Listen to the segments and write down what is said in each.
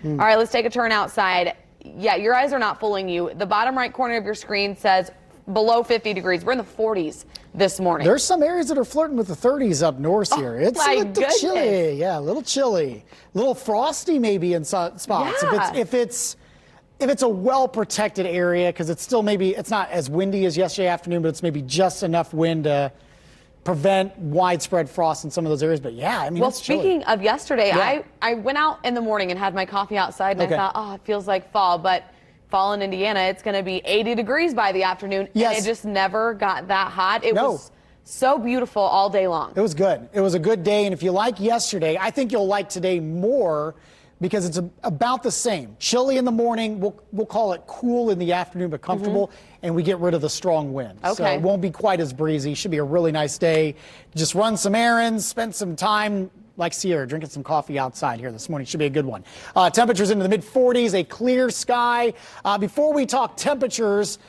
All right, let's take a turn outside. Yeah, your eyes are not fooling you. The bottom right corner of your screen says below 50 degrees. We're in the 40s this morning. There's some areas that are flirting with the 30s up north here. It's a little chilly. Yeah, a little chilly. A little frosty maybe in some spots. Yeah. If it's a well-protected area, because it's still maybe, it's not as windy as yesterday afternoon, but it's maybe just enough wind to prevent widespread frost in some of those areas. But yeah, I mean, well, it's chilly. speaking of yesterday, Yeah. I went out in the morning and had my coffee outside, and Okay. I thought, oh, it feels like fall. But fall in Indiana, it's going to be 80 degrees by the afternoon. Yes. And it just never got that hot. It was so beautiful all day long. It was good. It was a good day. And if you like yesterday, I think you'll like today more, because it's about the same. Chilly in the morning, we'll call it cool in the afternoon, but comfortable, and we get rid of the strong wind. Okay. So it won't be quite as breezy. Should be a really nice day. Just run some errands, spend some time like Sierra, drinking some coffee outside here this morning. Should be a good one. Temperatures into the mid-40s, a clear sky. Before we talk temperatures,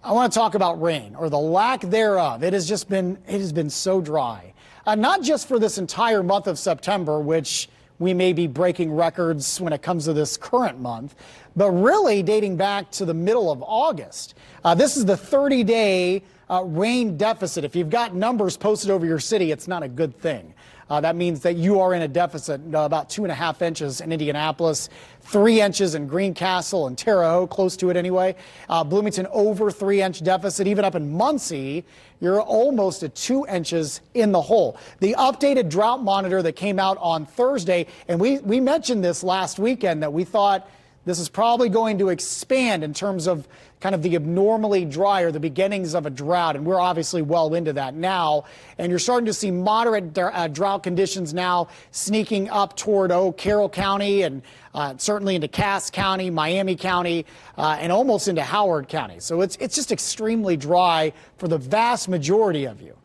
I want to talk about rain, or the lack thereof. It has been so dry. Not just for this entire month of September, which we may be breaking records when it comes to this current month, but really dating back to the middle of August. This is the 30-day rain deficit. If you've got numbers posted over your city, it's not a good thing. That means that you are in a deficit, about 2.5 inches in Indianapolis, 3 inches in Greencastle and Terre Haute, close to it anyway. Bloomington over 3-inch deficit. Even up in Muncie, you're almost at 2 inches in the hole. The updated drought monitor that came out on Thursday, and we mentioned this last weekend, that we thought this is probably going to expand in terms of kind of the abnormally dry, or the beginnings of a drought, and we're obviously well into that now. And you're starting to see moderate drought conditions now sneaking up toward Carroll County, and certainly into Cass County, Miami County, and almost into Howard County. So it's just extremely dry for the vast majority of you.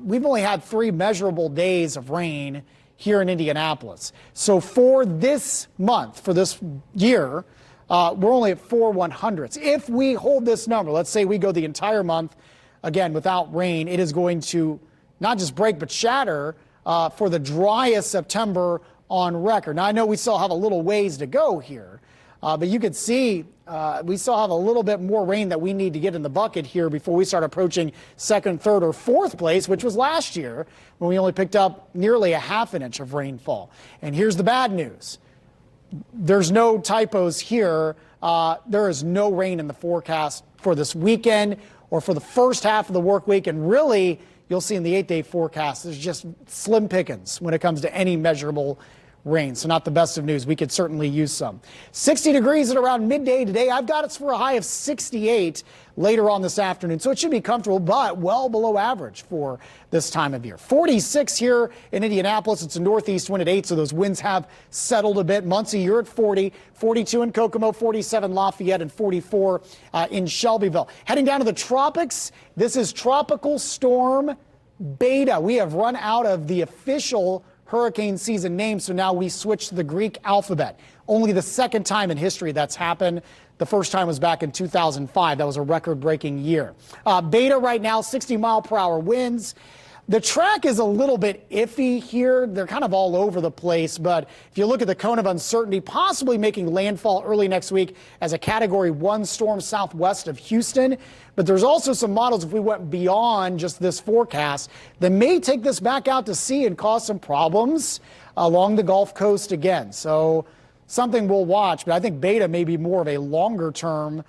We've only had 3 measurable days of rain here in Indianapolis. So for this month, for this year, we're only at 4/100ths. If we hold this number, let's say we go the entire month, again, without rain, it is going to not just break but shatter for the driest September on record. Now, I know we still have a little ways to go here, but you could see we still have a little bit more rain that we need to get in the bucket here before we start approaching 2nd, 3rd, or 4th place, which was last year when we only picked up nearly a 1/2 inch of rainfall. And here's the bad news. There's no typos here. There is no rain in the forecast for this weekend or for the first half of the work week. And really, you'll see in the 8-day forecast, there's just slim pickings when it comes to any measurable rain. So not the best of news. We could certainly use some. 60 degrees at around midday today. I've got it for a high of 68 later on this afternoon. So it should be comfortable, but well below average for this time of year. 46 here in Indianapolis. It's a northeast wind at 8, so those winds have settled a bit. Muncie, you're at 40, 42 in Kokomo, 47 Lafayette, and 44 in Shelbyville. Heading down to the tropics, this is Tropical Storm Beta. We have run out of the official hurricane season name, so now we switch to the Greek alphabet. Only the 2nd time in history that's happened. The first time was back in 2005. That was a record-breaking year. Beta right now, 60-mile-per-hour winds. The track is a little bit iffy here. They're kind of all over the place, but if you look at the cone of uncertainty, possibly making landfall early next week as a Category 1 storm southwest of Houston. But there's also some models, if we went beyond just this forecast, that may take this back out to sea and cause some problems along the Gulf Coast again. So something we'll watch, but I think Beta may be more of a longer-term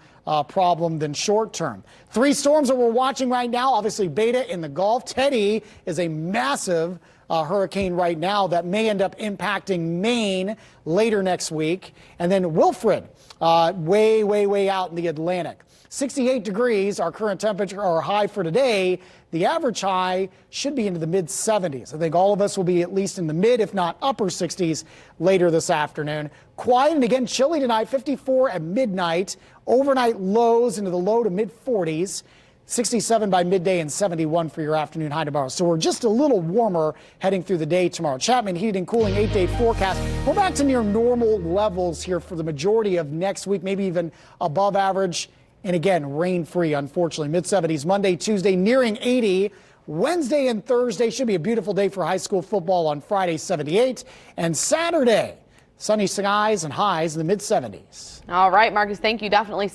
problem than short-term. 3 storms that we're watching right now, obviously Beta in the Gulf. Teddy is a massive hurricane right now that may end up impacting Maine later next week. And then Wilfred, way out in the Atlantic. 68 degrees, our current temperature, our high for today. The average high should be into the mid-70s. I think all of us will be at least in the mid, if not upper 60s later this afternoon. Quiet and again chilly tonight, 54 at midnight. Overnight lows into the low to mid-40s. 67 by midday and 71 for your afternoon high tomorrow. So we're just a little warmer heading through the day tomorrow. Chapman Heating and Cooling 8-day forecast. We're back to near normal levels here for the majority of next week, maybe even above average. And again, rain-free, unfortunately. Mid-70s Monday, Tuesday, nearing 80. Wednesday and Thursday should be a beautiful day for high school football on Friday, 78. And Saturday, Sunny skies and highs in the mid 70s. All right, Marcus, thank you. Definitely.